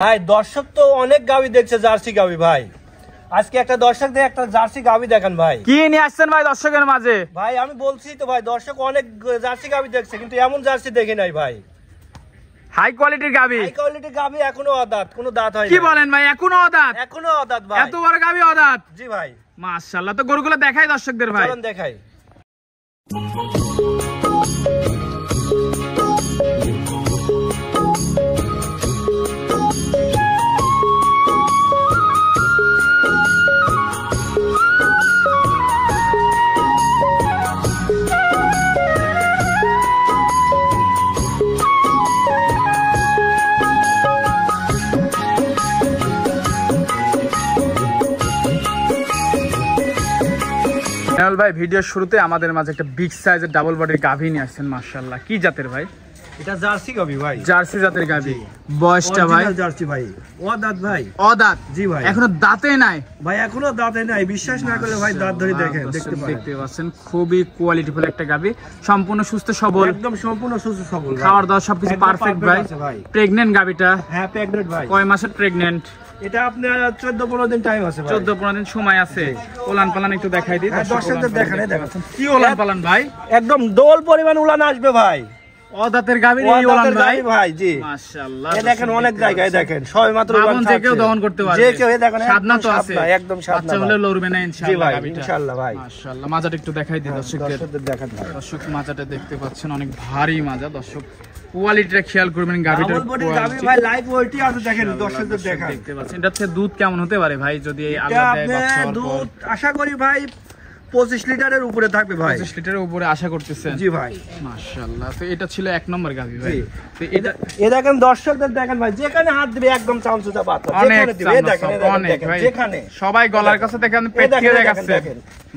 ভাই দর্শক তো অনেক গাবি দেখছে জার্সি গাবি ভাই, আজকে একটা দর্শক দিয়ে একটা জার্সি গাবি দেখান ভাই। কি নিয়ে আসছেন ভাই দর্শকের মাঝে? ভাই আমি বলছি তো ভাই, দর্শক অনেক জার্সি গাবি দেখছে কিন্তু এমন জার্সি দেখে নাই ভাই। হাই কোয়ালিটির গাবি, হাই কোয়ালিটির গাবি, এখনো অদাঁত, কোনো দাঁত হয় না। কি বলেন ভাই, এখনো অদাঁত? এখনো অদাঁত ভাই, এত বড় গাবি অদাঁত? জি ভাই। মাশাআল্লাহ, তো গরুগুলো দেখাই দর্শকদের ভাই। চলুন দেখাই। ভাই ভিডিওর শুরুতে আমাদের মাঝে একটা বিগ সাইজের ডাবল বডির গাভী নিয়ে আসছেন, মাশাআল্লাহ। কি জাতের ভাই? এটা জার্সি গাবি ভাই, জার্সি জাতের গাভী। বয়সটা ভাই? জার্সি ভাই, অদাঁত ভাই। অদাঁত? জি ভাই, এখনো দাঁতে নাই ভাই, এখনো দাঁতে নাই। বিশ্বাস না করলে ভাই দাঁত ধরে দেখেন, দেখতে পাচ্ছেন। খুবই কোয়ালিটিফুল একটা গাভী, সম্পূর্ণ সুস্থ সবল, একদম সম্পূর্ণ সুস্থ সবল, খাওয়ার দাওয়া সবকিছু পারফেক্ট ভাই। প্রেগন্যান্ট গাভীটা? হ্যাঁ প্রেগন্যান্ট ভাই। কয় মাসের প্রেগন্যান্ট? এটা আপনার 14-15 দিন টাইম আছে ভাই। 14-15 দিন সময় আছে। ওলান পালান একটু দেখাই দিই দর্শকদের, দেখান। কি ওলান পালান ভাই? একদম দোল পরিমাণ উলান আসবে ভাই। অদাঁতের গাভী এই ওলান ভাই? ভাই জি মাশাআল্লাহ। এই দেখেন অনেক জায়গায় দেখেন সবাই মাত্র উলান যে কেউ দহন করতে পারবে, যে কেউ। এই দেখেন সাধনা তো আছে, একদম সাধনা। বাচ্চা হলে লড়বে না ইনশাআল্লাহ গাভীটা। ইনশাআল্লাহ ভাই। মাশাআল্লাহ, মাজাটা একটু দেখাই দিই দর্শকদের। দেখান ভাই। দর্শক মাজাটা দেখতে পাচ্ছেন, অনেক ভারী মাজা। দর্শক কোয়ালিটিটা খেয়াল করবেন, গাভীটার কোয়ালিটি ভাই লাইভ ওয়েটই আছে দেখেন, দর্শকদের দেখান। দেখতে পাচ্ছেন এটা থেকে দুধ কেমন হতে পারে ভাই যদি আল্লাহ দেয় বাচ্চা হওয়ার পর? দুধ আশা করি ভাই 25 লিটারের উপরে থাকবে ভাই। 25 লিটারের উপরে আশা করতেছেন? জি ভাই। মাশাআল্লাহ, তো এটা ছিল এক নম্বর গাভী ভাই। তো এটা দেখেন দর্শকদের দেখেন ভাই, যেখানে হাত দিবে একদম চামচুচা বাচ্চা, যেখানে দিবে। এই দেখেন যেখানে সবাই গলার কাছে দেখেন, পেট দিয়ে দেখাচ্ছে।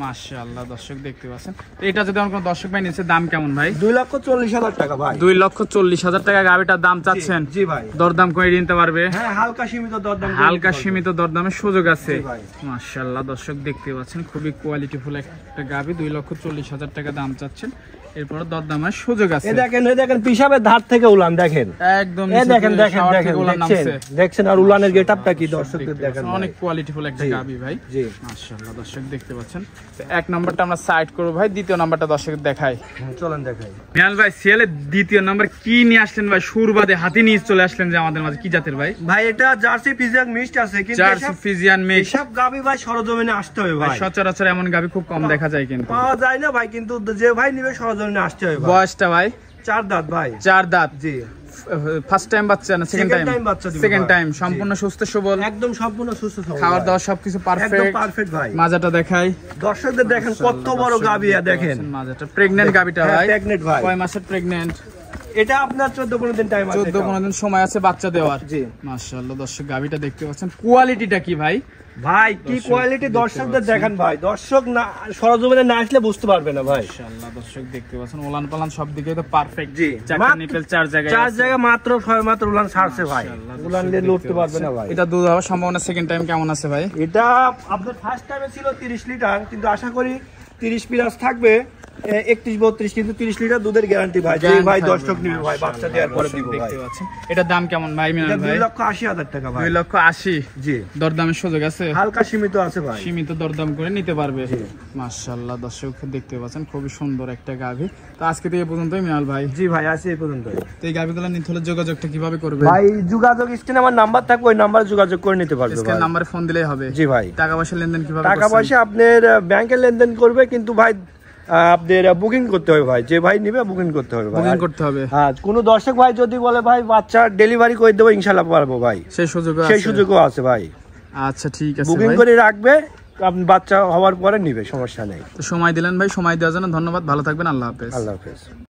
মাশাআল্লাহ, দর্শক দেখতে পাচ্ছেন। তো এটা যদি কোন দর্শক ভাই নিচে, দাম কেমন ভাই? 2,40,000 টাকা ভাই। 2,40,000 টাকা গাভীটার দাম চাচ্ছেন? জি ভাই। দরদাম করে নিতে পারবে? হ্যাঁ হালকা সীমিত দরদাম, হালকা সীমিত দরদামের সুযোগ আছে। মাশাআল্লাহ, দর্শক দেখতে পাচ্ছেন খুবই কোয়ালিটিফুল একটা গাভী। 2,40,000 টাকা দাম চাচ্ছেন, এরপর দরদামের সুযোগ আছে। এই দেখেন পিশাবের ধার থেকে উলান দেখেন, একদম দেখছেন। আর উলানের গেটআপটা কি দর্শকদের দেখেন, অনেক কোয়ালিটিফুল একটা গাভী ভাই। জি মাশাআল্লাহ, দর্শক দেখতে পাচ্ছেন। তো এক নাম্বারটা আমরা সাইড করব ভাই, দ্বিতীয় নাম্বারটা দর্শকদের দেখাই। চলেন দেখাই। মিনাল ভাই সিএলের দ্বিতীয় নাম্বার কি নিয়ে আসলেন ভাই? সুরবাদে হাতি নিয়ে চলে আসলেন যে আমাদের মাঝে, কি জাতের ভাই? ভাই এটা জার্সি ফিজিয়ান মিক্সড আছে, কিন্তু জার্সি ফিজিয়ান মিক্স। সব গাভী ভাই সরজমিনে আসতে হবে ভাই। সচরাচর এমন গাভী খুব কম দেখা যায়, কিন্তু পাওয়া যায় না ভাই, কিন্তু যে ভাই নিবে সরজমিনে আসতে হবে। বয়সটা ভাই? 4 দাঁত ভাই। 4 দাঁত? জি। ফার্স্ট টাইম বাচ্চা না সেকেন্ড টাইম? বাচ্চা দিবে। Second time. সম্পূর্ণ সুস্থ সবল, একদম সম্পূর্ণ সুস্থ সবল, খাওয়ার দাওয়া সবকিছু পারফেক্ট, একদম পারফেক্ট ভাই। মাজাটা দেখাই দর্শকদের দেখেন কত বড় গাভী, দেখেন মাজাটা। প্রেগন্যান্ট গাভীটা ভাই? প্রেগন্যান্ট ভাই। কয় মাসের প্রেগন্যান্ট? এটা আপনার 14-15 দিন টাইম আছে। 14-15 দিন সময় আছে বাচ্চা দেওয়ার। জি মাশাআল্লাহ, দর্শক গাভীটা দেখতে পাচ্ছেন। কোয়ালিটিটা কি ভাই? ভাই কি কোয়ালিটি দর্শকদের দেখেন ভাই, দর্শক না সরজমিনে না আসলে বুঝতে পারবে না ভাই। মাশাআল্লাহ, দর্শক দেখতে পাচ্ছেন ওলান পালান সব দিকে তো পারফেক্ট। জি, চারটা নিপল চার জায়গায় মাত্র ছয় মাত্র উলান ছাড়ছে ভাই। উলান দিয়ে লড়তে পারবে না ভাই। এটা দুধ হওয়ার সম্ভাবনা সেকেন্ড টাইম কেমন আছে ভাই? এটা আপনার ফার্স্ট টাইমে ছিল 30 লিটার, কিন্তু আশা করি 30 প্লাস থাকবে, 31-32, কিন্তু 30 লিটার দুধের গ্যারান্টি ভাই। যে ভাই দর্শক নিবে ভাই, বাচ্চা দেওয়ার পরে দিব ভাই। দেখতে পাচ্ছেন এটার দাম কেমন ভাই মিনাল ভাই? 2,80,000 টাকা ভাই। 2,80,000? জি। দরদামের সুযোগ আছে? হালকা সীমিত আছে ভাই, সীমিত দরদাম করে নিতে পারবে। মাশাআল্লাহ, দর্শক দেখতে পাচ্ছেন খুবই সুন্দর একটা গাভী। তো আজকে থেকে এই পর্যন্তই মিনাল ভাই? জি ভাই, আজকে এই পর্যন্তই। তো এই গাভীগুলো নিতে হলে যোগাযোগটা কিভাবে করবে ভাই? যোগাযোগ স্ক্রিনে আমার নাম্বার থাকবে, ওই নাম্বারে যোগাযোগ করে নিতে পারবে ভাই। স্ক্রিনে নাম্বারে ফোন দিলেই হবে? জি ভাই। টাকা পয়সা লেনদেন কিভাবে? টাকা পয়সা আপনার ব্যাংকে লেনদেন করবে, কিন্তু ভাই আপনার বুকিং করতে হবে ভাই। যে ভাই নিবে বুকিং করতে হবে, বুকিং করতে হবে। হ্যাঁ, কোন দর্শক ভাই যদি বলে ভাই বাচ্চা ডেলিভারি করে দেবো, ইনশাআল্লাহ পারবো ভাই। সেই সুযোগও আছে ভাই। আচ্ছা ঠিক আছে, বুকিং করে রাখবে, আপনি বাচ্চা হওয়ার পরে নিবে, সমস্যা নেই। তো সময় দিলেন ভাই, সময় দেওয়ার জন্য ধন্যবাদ। ভালো থাকবেন, আল্লাহ হাফেজ। আল্লাহ হাফেজ।